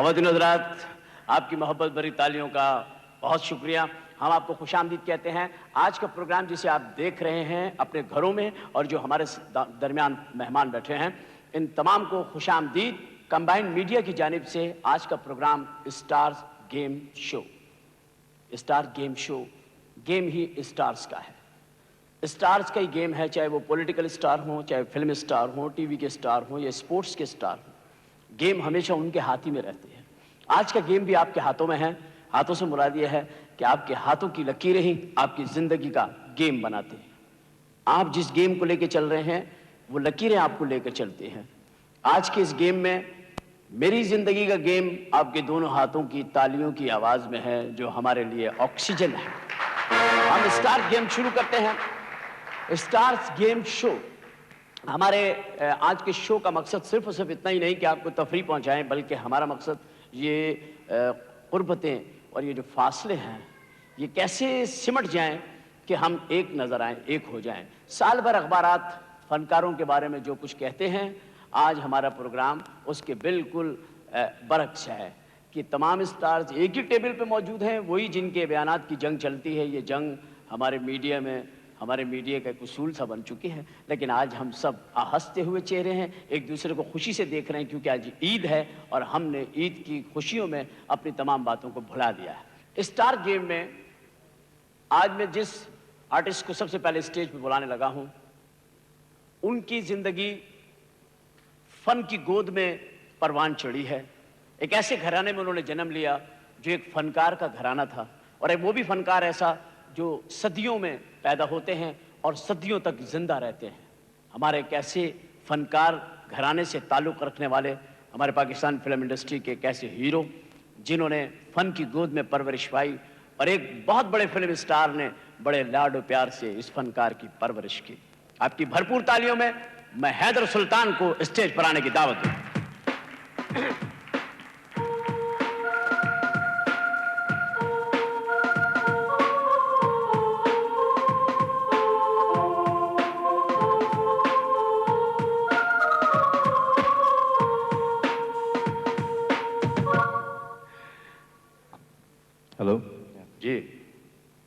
خواتین حضرات، آپ کی محبت بھری تالیوں کا بہت شکریہ. ہم آپ کو خوش آمدید کہتے ہیں. آج کا پروگرام جسے آپ دیکھ رہے ہیں اپنے گھروں میں اور جو ہمارے درمیان مہمان بیٹھے ہیں، ان تمام کو خوش آمدید. کمبائنڈ میڈیا کی جانب سے آج کا پروگرام اسٹارز گیم شو. اسٹار گیم شو گیم ہی اسٹارز کا ہے. اسٹارز کا ہی گیم ہے، چاہے وہ پولیٹیکل اسٹار ہوں، چاہے فلم اسٹار ہوں، ٹی وی کے اسٹار ہوں یا اسپورٹس کے اسٹار ہوں. گیم ہمیشہ ان کے ہاتھ ہی میں رہتے ہیں. آج کا گیم بھی آپ کے ہاتھوں میں ہے. ہاتھوں سے مراد یہ ہے کہ آپ کے ہاتھوں کی لکیریں ہی آپ کی زندگی کا گیم بناتے ہیں. آپ جس گیم کو لے کے چل رہے ہیں وہ لکیریں آپ کو لے کر چلتے ہیں. آج کے اس گیم میں میری زندگی کا گیم آپ کے دونوں ہاتھوں کی تالیوں کی آواز میں ہے، جو ہمارے لیے آکسیجن ہے. ہم اسٹار گیم شروع کرتے ہیں. اسٹارز گیم شو. ہمارے آج کے شو کا مقصد صرف اور صرف اتنا ہی نہیں کہ آپ کو تفریح پہنچائیں، بلکہ ہمارا مقصد یہ قربتیں اور یہ جو فاصلے ہیں یہ کیسے سمٹ جائیں کہ ہم ایک نظر آئیں، ایک ہو جائیں. سال بھر اخبارات فنکاروں کے بارے میں جو کچھ کہتے ہیں، آج ہمارا پروگرام اس کے بالکل برعکس ہے کہ تمام اسٹارز ایک ہی ٹیبل پہ موجود ہیں، وہی جن کے بیانات کی جنگ چلتی ہے. یہ جنگ ہمارے میڈیا میں، ہمارے میڈیا کا ایک اصول سا بن چکی ہے. لیکن آج ہم سب ہنستے ہوئے چہرے ہیں، ایک دوسرے کو خوشی سے دیکھ رہے ہیں، کیونکہ آج عید ہے اور ہم نے عید کی خوشیوں میں اپنی تمام باتوں کو بھلا دیا ہے. اسٹار گیم میں آج میں جس آرٹسٹ کو سب سے پہلے اسٹیج پہ بلانے لگا ہوں، ان کی زندگی فن کی گود میں پروان چڑھی ہے. ایک ایسے گھرانے میں انہوں نے جنم لیا جو ایک فنکار کا گھرانہ تھا، اور وہ بھی فنکار ایسا جو صدیوں میں پیدا ہوتے ہیں اور صدیوں تک زندہ رہتے ہیں. ہمارے ایک ایسے فنکار گھرانے سے تعلق رکھنے والے ہمارے پاکستان فلم انڈسٹری کے ایک ایسے ہیرو جنہوں نے فن کی گود میں پرورش پائی، اور ایک بہت بڑے فلم اسٹار نے بڑے لاڈ و پیار سے اس فنکار کی پرورش کی. آپ کی بھرپور تالیوں میں میں حیدر سلطان کو اسٹیج پر آنے کی دعوت دوں. ہلو. جی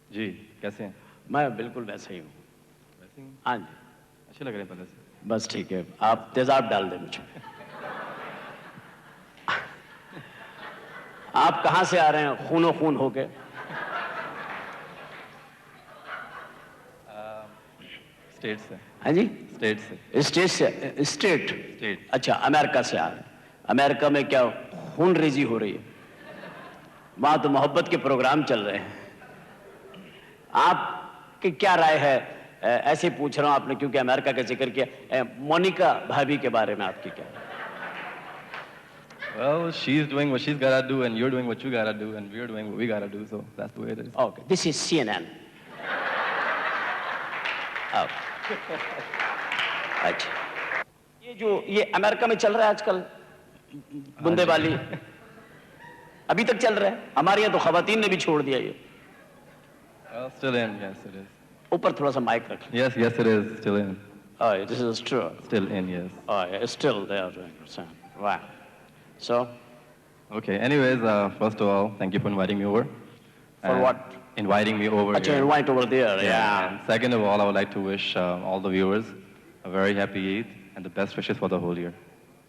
جی کیسے ہیں؟ میں بالکل ویسے ہی ہوں. ویسے ہی ہاں جی، اچھے لگ رہے ہیں پہلے سے. بس ٹھیک ہے. آپ تیزاب ڈال دیں مجھے. آپ کہاں سے آ رہے ہیں خون و خون ہو کے؟ اسٹیٹ سے. ہاں جی، اسٹیٹ سے. اسٹیٹ سے. اسٹیٹ؟ اسٹیٹ. اچھا، امریکہ سے آ رہے ہیں. امریکہ میں کیا خون ریزی ہو رہی ہے؟ وہاں تو محبت کے پروگرام چل رہے ہیں. آپ کی کیا رائے ہے؟ ایسے پوچھ رہا ہوں آپ نے کیونکہ امریکہ کا ذکر کیا. مونیکا بھابھی کے بارے میں آپ کی کیا رائے؟ Well, she's doing what she's gotta do, and you're doing what you gotta do, and we're doing what we gotta do. So that's the way it is. Okay, this is CNN. اچھا، یہ امریکہ میں چل رہا ہے آج کل بندے والی، ابھی تک چل رہا ہے. ہمارے یہاں تو خواتین نے بھی چھوڑ دیا یہ. Well, still in. Yes, it is. اوپر تھوڑا سا مائک رکھ. Yes, yes, it is. Still in. Oh, this is true. Still in. Yes. Oh, yeah, still they are doing the same. Wow. So, Okay. Anyways, first of all, thank you for inviting me over. for And what? Inviting me over Acha, here. invite over there. Yeah. And second of all, I would like to wish all the viewers a very happy Eid and the best wishes for the whole year.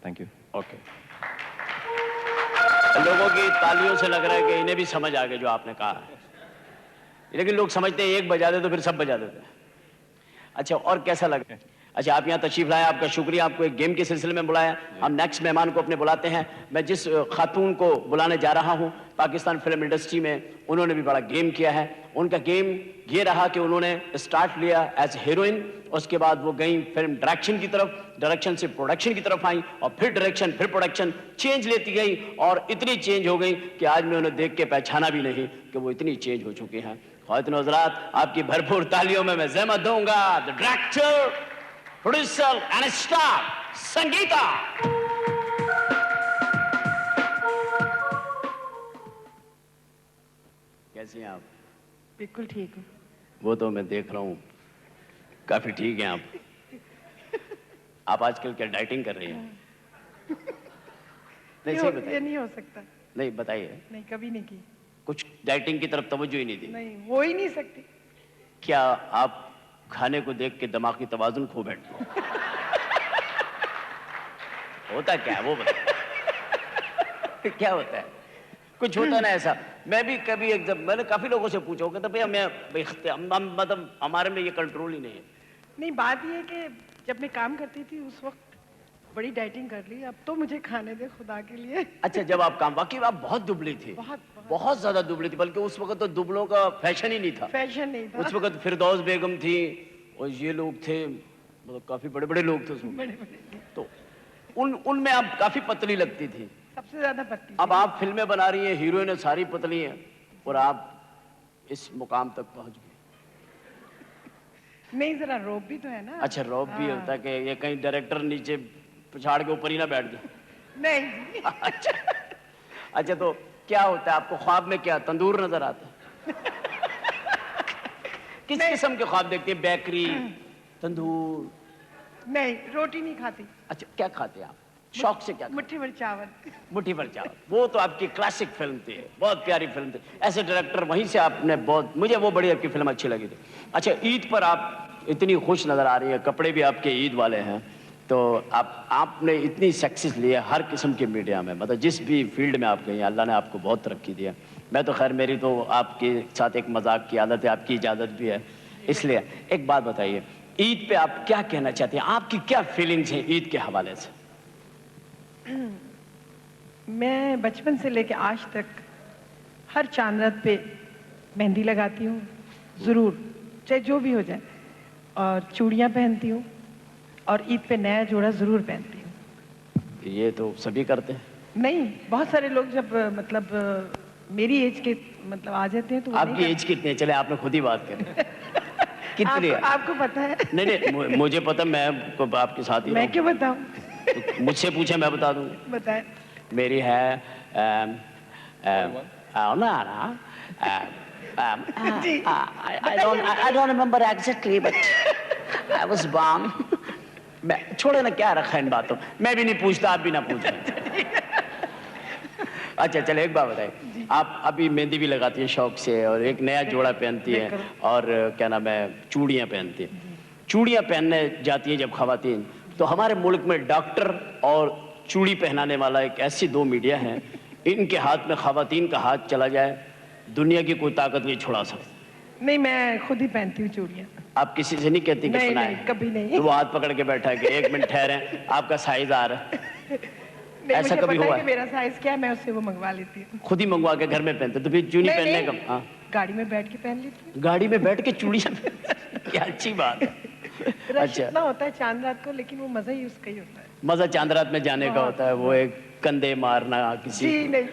Thank you. Okay. لوگوں کی تالیوں سے لگ رہا ہے کہ انہیں بھی سمجھ آ گیا جو آپ نے کہا ہے. لیکن لوگ سمجھتے ہیں ایک بجا دے تو پھر سب بجا دیتے ہیں. اچھا، اور کیسا لگا؟ اچھا، آپ یہاں تشریف لائے، آپ کا شکریہ. آپ کو ایک گیم کے سلسلے میں بلایا. ہم نیکسٹ مہمان کو اپنے بلاتے ہیں. میں جس خاتون کو بلانے جا رہا ہوں پاکستان فلم انڈسٹری میں، انہوں نے بھی بڑا گیم کیا ہے. ان کا گیم یہ رہا کہ انہوں نے اسٹارٹ لیا ایز ہیروئن، اس کے بعد وہ گئیں فلم ڈائریکشن کی طرف، ڈائریکشن سے پروڈکشن کی طرف آئیں، اور پھر ڈائریکشن، پھر پروڈکشن چینج لیتی گئیں، اور اتنی چینج ہو گئی کہ آج میں انہیں دیکھ کے پہچانا بھی نہیں کہ وہ اتنی چینج ہو چکی ہیں. خواتین و حضرات، آپ کی بھرپور تالیوں میں زحمت دوں گا the director, producer and star Sangita. کیسی ہیں آپ؟ بالکل ٹھیک ہوں. وہ تو میں دیکھ رہا ہوں کافی ٹھیک ہیں آپ. آپ آج کل کیا ڈائٹنگ کر رہی ہیں؟ نہیں، صحیح بتائیں. یہ نہیں ہو سکتا. نہیں بتائیے. نہیں کبھی نہیں کی. کچھ ڈائٹنگ کی طرف توجہ ہی نہیں دی. نہیں ہو ہی نہیں سکتی. کیا آپ کھانے کو دیکھ کے دماغی توازن کھو بیٹھتے ہیں؟ ہوتا کیا ہے وہ بتائیں. کیا ہوتا ہے؟ کچھ ہوتا نا ایسا. میں بھی کبھی ایک میں نے کافی لوگوں سے پوچھا کہ بھیا میں مطلب ہمارے میں یہ کنٹرول ہی نہیں ہے. نہیں بات یہ ہے کہ جب میں کام کرتی تھی اس وقت بڑی ڈائٹنگ کر لی. اب تو مجھے کھانے دے خدا کے لیے. اچھا جب آپ کام واقعی آپ بہت دبلی تھی. بہت زیادہ دبلی تھی. بلکہ اس وقت تو دبلوں کا فیشن ہی نہیں تھا. فیشن نہیں تھا. اس وقت فردوس بیگم تھی اور یہ لوگ تھے, مطلب کافی بڑے بڑے لوگ تھے اس میں. تو ان میں آپ کافی پتلی لگتی تھی. سب سے زیادہ پتلی. اب آپ فلمیں بنا رہی ہیں, ہیروئنیں ساری پتلی ہیں, اور آپ اس مقام تک پہنچ گئے. نہیں ذرا روب بھی تو ہے نا. اچھا روب بھی ہوتا ہے کہ یہ کہیں ڈائریکٹر نیچے پچھاڑ کے اوپر ہی نہ بیٹھ جائے. نہیں. اچھا تو کیا ہوتا ہے آپ کو خواب میں؟ کیا تندور نظر آتا ہے؟ کس قسم کے خواب دیکھتے ہیں؟ بیکری, تندور؟ نہیں روٹی نہیں کھاتی. اچھا کیا کھاتے ہیں آپ شوق سے؟ کیا مٹھی بھر چاول. مٹھی بھر چاول. وہ تو آپ کی کلاسک فلم تھی, بہت پیاری فلم تھی. ایسے ڈائریکٹر وہیں سے آپ نے بہت, مجھے وہ بڑی آپ کی فلم اچھی لگی تھی. اچھا عید پر آپ اتنی خوش نظر آ رہی ہیں, کپڑے بھی آپ کے عید والے ہیں, تو آپ نے اتنی سکسیس لی ہے ہر قسم کے میڈیا میں, مطلب جس بھی فیلڈ میں آپ گئی ہیں اللہ نے آپ کو بہت ترقی دی ہے. میں تو خیر میری تو آپ کے ساتھ ایک مذاق کی عادت ہے, آپ کی اجازت بھی ہے. اس لیے ایک بات بتائیے, عید پہ آپ کیا کہنا چاہتے ہیں؟ آپ کی کیا فیلنگز ہیں عید کے حوالے سے؟ میں بچپن سے لے کے آج تک ہر چاند رات پہ مہندی لگاتی ہوں ضرور, چاہے جو بھی ہو جائے, اور چوڑیاں پہنتی ہوں, اور عید پہ نیا جوڑا ضرور پہنتی ہوں. یہ تو سبھی کرتے ہیں. نہیں بہت سارے لوگ جب مطلب میری ایج کے مطلب آ جاتے ہیں تو آپ کی ایج کتنی ہے؟ چلے آپ نے خود ہی بات کری. کتنی ہے آپ کو پتا ہے؟ نہیں مجھے پتا, میں آپ کے ساتھ ہی. میں کیوں بتاؤں؟ مجھ سے پوچھیں میں بتا دوں. بتائیں. میری ہے I don't remember exactly but I was born. چھوڑے نا, کیا رکھا ان باتوں, میں بھی نہیں پوچھتا, آپ بھی نہ پوچھیں. اچھا چلے ایک بات بتائیں, آپ ابھی مہندی بھی لگاتی ہیں شوق سے, اور ایک نیا جوڑا پہنتی ہیں, اور کیا نام ہے چوڑیاں پہنتی ہیں. چوڑیاں پہننے جاتی ہیں جب خواتین, تو ہمارے ملک میں ڈاکٹر اور چوڑی پہنانے والا ایک ایسی دو میڈیا ہیں, ان کے ہاتھ میں خواتین کا ہاتھ چلا جائے دنیا کی کوئی طاقت نہیں چھڑا سکتی. نہیں میں خود ہی پہنتی ہوں چوڑیاں. آپ کسی سے نہیں کہتی کہ سنائیں؟ کبھی نہیں. تو وہ ہاتھ پکڑ کے بیٹھا ہے کہ ایک منٹ ٹھہریں, آپ کا سائز آ رہا ہے. ایسا کبھی ہوا ہے؟ میرا سائز کیا ہے میں اس سے وہ منگوا لیتی ہوں. خود ہی منگوا کے گھر میں پہنتے, تو پھر چوڑی پہننے کا؟ ہاں گاڑی میں بیٹھ کے پہن لیتی ہوں. گاڑی میں بیٹھ کے چوڑی, کیا اچھی بات ہے. رش اتنا ہوتا ہے چاند رات کو, لیکن وہ مزہ ہی اس کا ہی ہوتا ہے. مزہ چاند رات میں جانے کا ہوتا ہے, وہ ایک کندھے مارنا کسی. جی نہیں,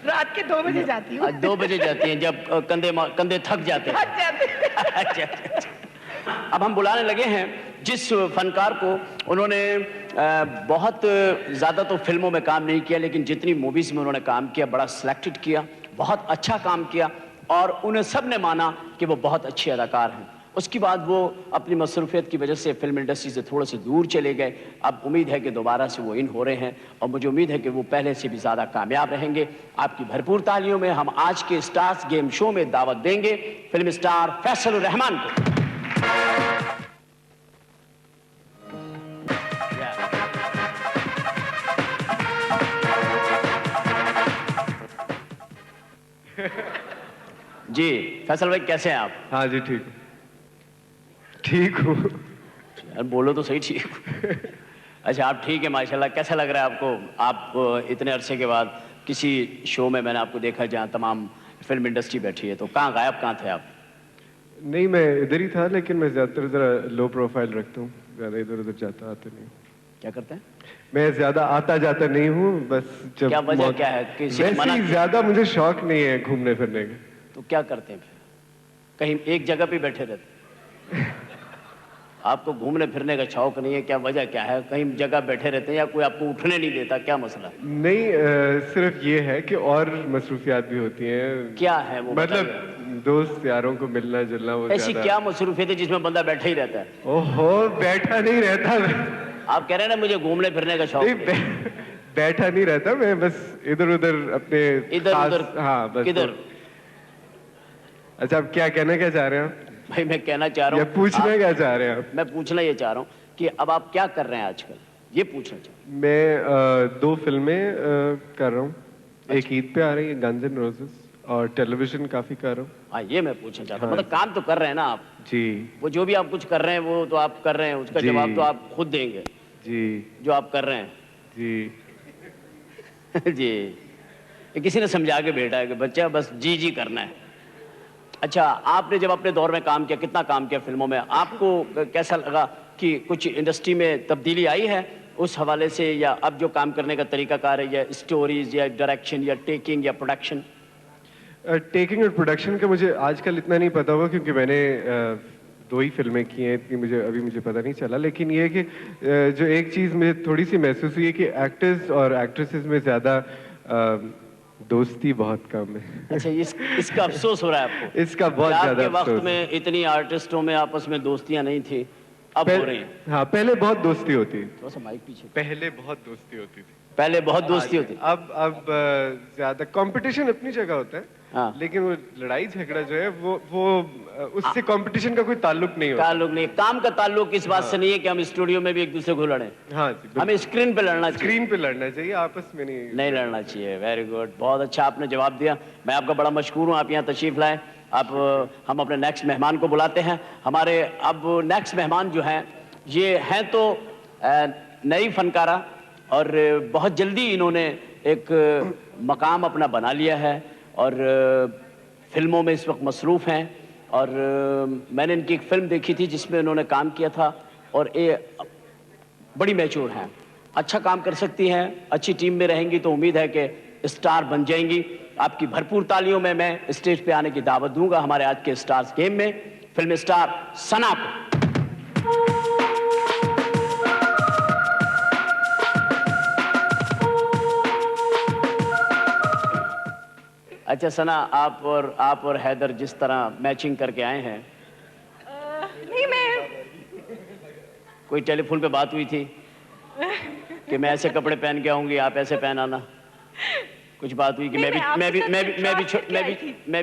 رات کے 2 بجے جاتی ہوں. 2 بجے جاتی ہیں جب کندھے تھک جاتے ہیں. اب ہم بلانے لگے ہیں جس فنکار کو, انہوں نے بہت زیادہ تو فلموں میں کام نہیں کیا, لیکن جتنی موویز میں انہوں نے کام کیا بڑا سلیکٹڈ کیا, بہت اچھا کام کیا, اور انہیں سب نے مانا کہ وہ بہت اچھے اداکار ہیں. اس کے بعد وہ اپنی مصروفیت کی وجہ سے فلم انڈسٹری سے تھوڑے سے دور چلے گئے. اب امید ہے کہ دوبارہ سے وہ ان ہو رہے ہیں, اور مجھے امید ہے کہ وہ پہلے سے بھی زیادہ کامیاب رہیں گے. آپ کی بھرپور تالیوں میں ہم آج کے اسٹارز گیم شو میں دعوت دیں گے فلم اسٹار فیصل الرحمان کو. جی فیصل بھائی کیسے ہیں آپ؟ ہاں جی ٹھیک ہوں. یار بولو تو صحیح ٹھیک ہوں. اچھا آپ ٹھیک ہے ماشاءاللہ. کیسا لگ رہا ہے آپ کو؟ آپ اتنے عرصے کے بعد کسی شو میں نے آپ کو دیکھا جہاں تمام فلم انڈسٹری بیٹھی ہے, تو غائب کہاں تھے آپ؟ نہیں میں ادھر ہی تھا, لیکن میں زیادہ تر ذرا لو پروفائل رکھتا ہوں, زیادہ ادھر ادھر جاتا آتا نہیں. کیا کرتے ہیں؟ میں زیادہ آتا جاتا نہیں ہوں, بس جب کیا وجہ کیا ہے؟ ویسے ہی زیادہ مجھے شوق نہیں ہے گھومنے پھرنے کا. تو کیا کرتے ہیں پھر؟ کہیں ایک جگہ پہ بیٹھے رہتے؟ آپ کو گھومنے پھرنے کا شوق نہیں ہے, کیا وجہ کیا ہے؟ کہیں جگہ بیٹھے رہتے ہیں یا کوئی آپ کو اٹھنے نہیں دیتا, کیا مسئلہ ہے؟ نہیں صرف یہ ہے کہ اور مصروفیات بھی ہوتی ہیں. کیا ہے وہ؟ مطلب دوست یاروں کو ملنا جلنا. وہ ایسی کیا مصروفیت ہے جس میں بندہ بیٹھا ہی رہتا ہے؟ اوہو بیٹھا نہیں رہتا. آپ کہہ رہے ہیں نا مجھے گھومنے پھرنے کا شوق ہے. بیٹھا نہیں رہتا, میں بس ادھر ادھر اپنے ادھر ادھر ہاں بس. کدھر؟ اچھا آپ کیا کہنا کیا چاہ رہے ہیں آپ؟ بھائی میں کہنا چاہ رہا یا ہوں, پوچھنا کیا چاہ رہے ہیں آپ؟ میں پوچھنا یہ چاہ رہا ہوں کہ اب آپ کیا کر رہے ہیں آج کل, یہ پوچھنا چاہ رہا میں 2 فلمیں کر رہا ہوں. ایک عید پہ آ رہی ہے گنز اینڈ روزز, اور ٹیلی ویژن کافی کر رہا ہوں. ہوں. ہاں یہ میں پوچھنا چاہتا ہوں, مطلب کام تو کر رہے ہیں نا آپ, جی وہ جو بھی آپ کچھ کر رہے ہیں وہ تو آپ کر رہے ہیں, اس کا جی. جواب تو آپ خود دیں گے جی جو آپ کر رہے ہیں. جی. جی یہ کسی نے سمجھا کے بیٹا ہے کہ بچہ بس جی جی کرنا ہے. اچھا آپ نے جب اپنے دور میں کام کیا, کتنا کام کیا فلموں میں, آپ کو کیسا لگا کہ کچھ انڈسٹری میں تبدیلی آئی ہے اس حوالے سے, یا اب جو کام کرنے کا طریقہ کار ہے, یا اسٹوریز یا ڈائریکشن یا ٹیکنگ یا پروڈکشن؟ ٹیکنگ اور پروڈکشن کا مجھے آج کل اتنا نہیں پتا ہوا, کیونکہ میں نے 2 ہی فلمیں کی ہیں, اتنی مجھے پتہ نہیں چلا. لیکن یہ ہے کہ جو ایک چیز مجھے تھوڑی سی محسوس ہوئی ہے کہ ایکٹرز اور ایکٹریسز میں زیادہ دوستی بہت کم ہے. اچھا اس کا افسوس ہو رہا ہے آپ کو؟ اس کا بہت زیادہ آپ کے افسوس وقت میں اتنی آرٹسٹوں میں آپس میں دوستیاں نہیں تھی, اب ہو رہی ہیں. ہاں پہلے بہت دوستی ہوتی, تھوڑا سا مائک پیچھے, پہلے بہت دوستی ہوتی تھی. پہلے بہت دوستی ہوتی. اب زیادہ کمپٹیشن اپنی جگہ ہوتا ہاں. ہے, لیکن وہ لڑائی جھگڑا جو ہے وہ اس سے کمپٹیشن کا کوئی تعلق نہیں ہوتا. تعلق نہیں, کام کا تعلق اس بات سے نہیں ہے کہ ہم اسٹوڈیو میں بھی ایک دوسرے کو لڑیں. ہاں جی, ہمیں اسکرین پہ لڑنا چاہیے, اسکرین پہ لڑنا چاہیے, آپس میں نہیں لڑنا چاہیے. ویری گڈ, بہت اچھا آپ نے جواب دیا, میں آپ کا بڑا مشکور ہوں, آپ یہاں تشریف لائیں. اب ہم اپنے نیکسٹ مہمان کو بلاتے ہیں. ہمارے اب نیکسٹ مہمان جو ہیں یہ ہیں تو نئی فنکارہ, اور بہت جلدی انہوں نے ایک مقام اپنا بنا لیا ہے, اور فلموں میں اس وقت مصروف ہیں. اور میں نے ان کی ایک فلم دیکھی تھی جس میں انہوں نے کام کیا تھا, اور بڑی میچور ہیں, اچھا کام کر سکتی ہیں, اچھی ٹیم میں رہیں گی تو امید ہے کہ اسٹار بن جائیں گی. آپ کی بھرپور تالیوں میں اسٹیج پہ آنے کی دعوت دوں گا ہمارے آج کے اسٹارز گیم میں فلم اسٹار ثنا کو. اچھا ثنا, آپ اور حیدر جس طرح میچنگ کر کے آئے ہیں, نہیں میں کوئی ٹیلی فون پہ بات ہوئی تھی کہ میں ایسے کپڑے پہن کے آؤں گی, آپ ایسے پہن آنا, کچھ بات ہوئی کہ میں بھی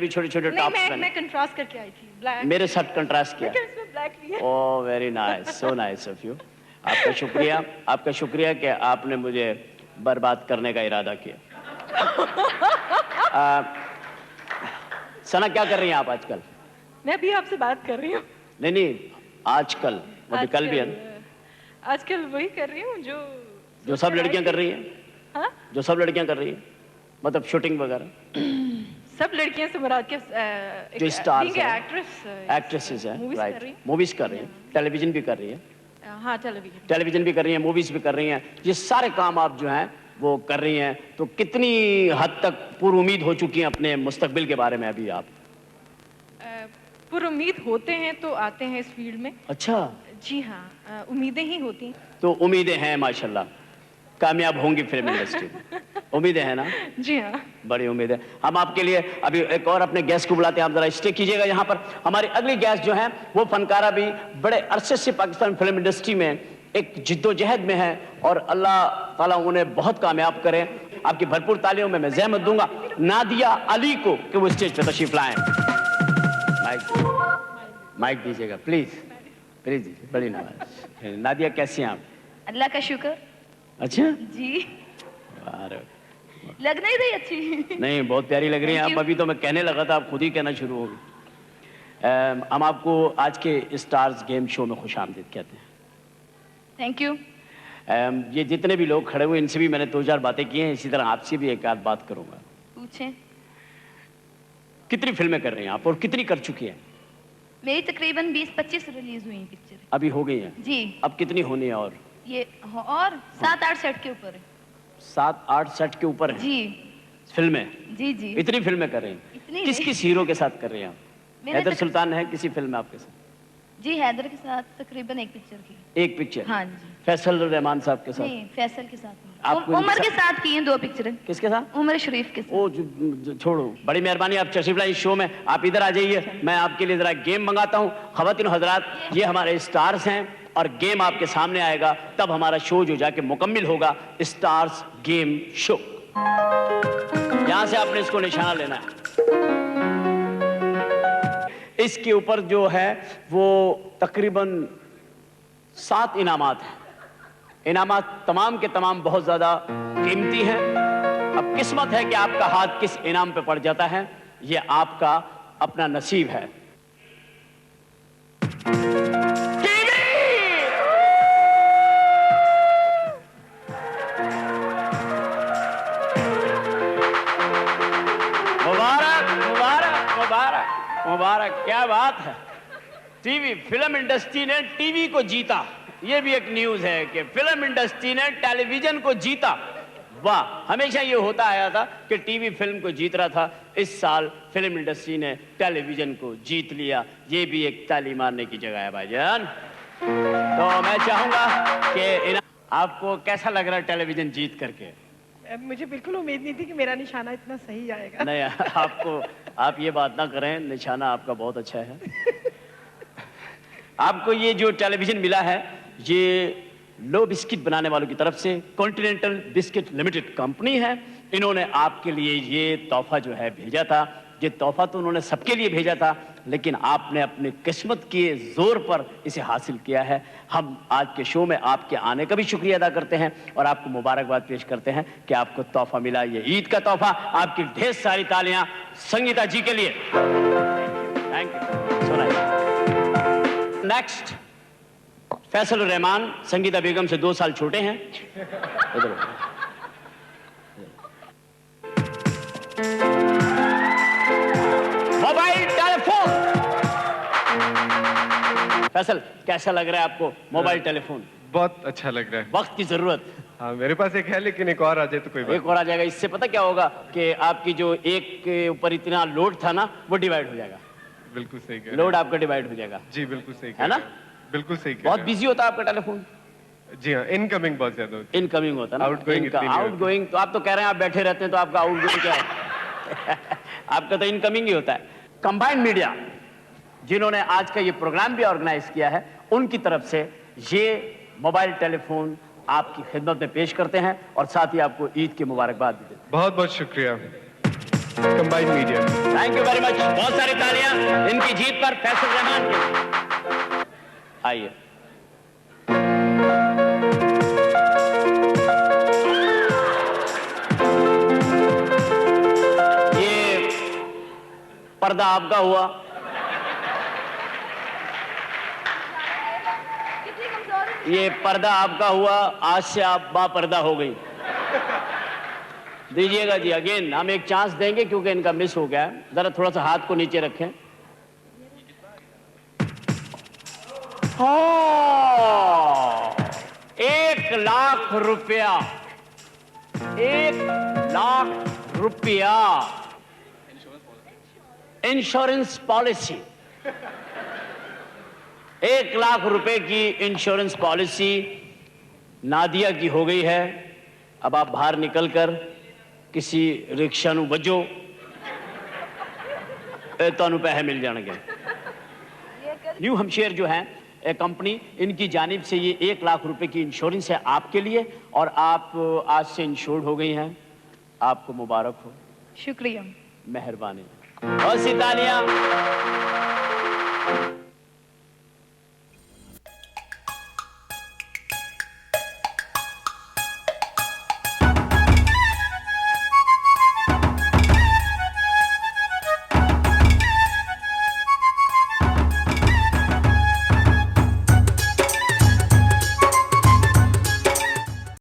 چھوٹے چھوٹے ٹاپس پہن, میں کنٹراسٹ کر کے آئی تھی, بلیک میرے ساتھ کنٹراسٹ کیا. بلیک لیا. Oh very nice, so nice of you. آپ کا شکریہ کہ آپ نے مجھے برباد کرنے کا ارادہ کیا. ثنا کیا کر رہی ہیں آپ آج کل؟ میں ابھی آپ سے بات کر رہی ہوں. نہیں آج کل, ابھی کل بھی ہے. آج کل وہی کر رہی ہوں جو سب لڑکیاں کر رہی ہیں. ہاں جو سب لڑکیاں کر رہی ہیں, مطلب شوٹنگ وغیرہ. سب لڑکیاں سے مراد کے جو اسٹارز ہیں, ایکٹریسز ہیں, رائٹ, موویز کر رہی ہیں, ٹیلی ویژن بھی کر رہی ہیں. ہاں ٹیلی ویژن بھی کر رہی ہیں, موویز بھی کر رہی ہیں. یہ سارے کام آپ جو ہیں وہ کر رہی ہیں, تو کتنی حد تک پر امید ہو چکی ہیں اپنے مستقبل کے بارے میں ابھی آپ؟ پر امید ہوتے ہیں تو آتے ہیں اس فیلڈ میں. اچھا جی ہاں, امیدیں ہی ہوتی ہیں. تو امیدیں ہیں ماشاءاللہ, کامیاب ہوں گی فلم انڈسٹری میں, امیدیں ہیں نا؟ جی ہاں, بڑی امید ہے. ہم آپ کے لیے ابھی ایک اور اپنے گیسٹ کو بلاتے ہیں, آپ ذرا اسٹے کیجیے گا یہاں پر. ہماری اگلی گیسٹ جو ہیں وہ فنکارہ بھی بڑے عرصے سے پاکستان فلم انڈسٹری میں ایک جد و جہد میں ہے, اور اللہ تعالیٰ انہیں بہت کامیاب کرے. آپ کی بھرپور تالیوں میں زحمت دوں گا نادیہ علی کو کہ وہ اسٹیج پہ تشریف لائیں. مائک دیجیے گا پلیز, پلیز. بڑی نواز. نادیہ کیسی ہیں آپ؟ اللہ کا شکر. اچھا جی, لگ نہیں رہی اچھی؟ نہیں, بہت پیاری لگ رہی ہیں آپ. ابھی تو میں کہنے لگا تھا, آپ خود ہی کہنا شروع ہو گئی. ہم آپ کو آج کے اسٹارز گیم شو میں خوش آمدید کہتے ہیں. Thank you. یہ جتنے بھی لوگ کھڑے ہوئے ان سے بھی میں نے 2-4 باتیں کی ہیں, اسی طرح آپ سے بھی ایک آدھ بات کروں گا. پوچھیں. کتنی فلمیں کر رہی ہیں آپ, اور کتنی کر چکی ہیں؟ میری تقریباً 20-25 ریلیز ہوئی ہیں پکچر. ابھی ہو گئی ہیں؟ جی. اب کتنی ہونی ہے؟ اور اور 7-8 سیٹ کے اوپر ہے. 7-8 سیٹ کے اوپر ہے جی. فلمیں؟ جی جی. اتنی فلمیں کر رہی ہیں؟ اتنی کس کس ہیرو کے ساتھ کر رہی ہیں آپ؟ حیدر سلطان ہے کسی فلم میں آپ کے ساتھ؟ جی, حیدر کے ساتھ تقریباً ایک پکچر کی. ایک پکچر؟ ہاں جی. فیصل الرحمان صاحب کے ساتھ؟ نہیں, فیصل کے ساتھ. آپ عمر کے ساتھ کی ہیں 2 پکچریں. کس کے ساتھ؟ عمر شریف کے ساتھ. او چھوڑو, بڑی مہربانی, آپ تشریف لائیں شو میں. آپ ادھر آ جائیے, میں آپ کے لیے ذرا گیم منگاتا ہوں. خواتین حضرات, یہ ہمارے اسٹارز ہیں, اور گیم آپ کے سامنے آئے گا, تب ہمارا شو جو جا کے مکمل ہوگا, اسٹارز گیم شو. یہاں سے آپ نے اس کو نشانہ لینا ہے. اس کے اوپر جو ہے وہ تقریباً 7 انعامات ہیں. انعامات تمام کے تمام بہت زیادہ قیمتی ہیں. اب قسمت ہے کہ آپ کا ہاتھ کس انعام پہ پڑ جاتا ہے, یہ آپ کا اپنا نصیب ہے. مبارک, کیا بات ہے. ٹی وی, فلم انڈسٹری نے ٹی وی کو جیتا. یہ بھی ایک نیوز ہے کہ فلم انڈسٹری نے ٹیلی ویژن کو جیتا. واہ, ہمیشہ یہ ہوتا آیا تھا کہ ٹی وی فلم کو جیت رہا تھا. اس سال فلم انڈسٹری نے ٹیلی ویژن کو جیت لیا. یہ بھی ایک تالی مارنے کی جگہ ہے بھائی جان. تو میں چاہوں گا کہ آپ کو کیسا لگ رہا ہے ٹیلی ویژن جیت کر کے؟ مجھے بالکل امید نہیں تھی کہ میرا نشانہ اتنا صحیح آئے گا. نہیں, آپ یہ بات نہ کریں, نشانہ آپ کا بہت اچھا ہے. آپ کو یہ جو ٹیلی ویژن ملا ہے یہ لو بسکٹ بنانے والوں کی طرف سے کانٹیننٹل بسکٹ لمیٹڈ کمپنی ہے. انہوں نے آپ کے لیے یہ تحفہ جو ہے بھیجا تھا. یہ تحفہ تو انہوں نے سب کے لیے بھیجا تھا, لیکن آپ نے اپنی قسمت کے زور پر اسے حاصل کیا ہے. ہم آج کے شو میں آپ کے آنے کا بھی شکریہ ادا کرتے ہیں اور آپ کو مبارکباد پیش کرتے ہیں کہ آپ کو تحفہ ملا, یہ عید کا تحفہ. آپ کی ڈھیر ساری تالیاں سنگیتا جی کے لیے. Thank you. نیکسٹ, فیصل الرحمان سنگیتا بیگم سے 2 سال چھوٹے ہیں. موبائل ٹیلی فون. فیصل, کیسا لگ رہا ہے آپ کو موبائل ٹیلی فون؟ بہت اچھا لگ رہا ہے. وقت کی ضرورت. ہاں, میرے پاس ایک ہے, لیکن ایک اور آ جائے تو کوئی بات. ایک اور آ جائے گا. اس سے پتہ کیا ہوگا کہ آپ کی جو ایک کے اوپر اتنا لوڈ تھا نا, وہ ڈیوائڈ ہو جائے گا. بالکل صحیح کہہ رہے ہیں. لوڈ آپ کا ڈیوائڈ ہو جائے گا. جی بالکل صحیح ہے نا, بالکل صحیح. بہت بیزی ہوتا ہے آپ کا ٹیلی فون. جی ہاں, انکمنگ بہت زیادہ ہوتی ہے. انکمنگ ہوتا ہے نا. آؤٹ گوئنگ اتنی نہیں آؤٹ گوئنگ تو آپ تو کہہ رہے ہیں آپ بیٹھے رہتے ہیں, تو آپ کا آؤٹ گوئنگ کیا ہے؟ آپ کا تو انکمنگ ہی ہوتا ہے. کمبائنڈ میڈیا جنہوں نے آج کا یہ پروگرام بھی آرگنائز کیا ہے, ان کی طرف سے یہ موبائل ٹیلی فون آپ کی خدمت میں پیش کرتے ہیں اور ساتھ ہی آپ کو عید کی مبارکباد بھی دیتے ہیں. بہت بہت شکریہ combined media. Thank you very much. بہت ساری تالیاں ان کی جیت پر فیصل الرحمان کے. آئیے. یہ پردہ آپ کا ہوا. یہ پردہ آپ کا ہوا, آج سے آپ با پردہ ہو گئی. دیجئے گا جی. اگین ہم ایک چانس دیں گے کیونکہ ان کا مس ہو گیا ہے. ذرا تھوڑا سا ہاتھ کو نیچے رکھیں. 1,00,000 روپیہ. 1,00,000 روپیہ انشورنس پالیسی. 1,00,000 روپے کی انشورنس پالیسی نادیہ کی ہو گئی ہے. اب آپ باہر نکل کر کسی رکشا نو بجو, تانوں پیسے مل جان گے. نیو ہمشیر جو ہے کمپنی, ان کی جانب سے یہ 1,00,000 روپے کی انشورنس ہے آپ کے لیے, اور آپ آج سے انشورڈ ہو گئی ہیں. آپ کو مبارک ہو. شکریہ. مہربانی. اور سی تالیاں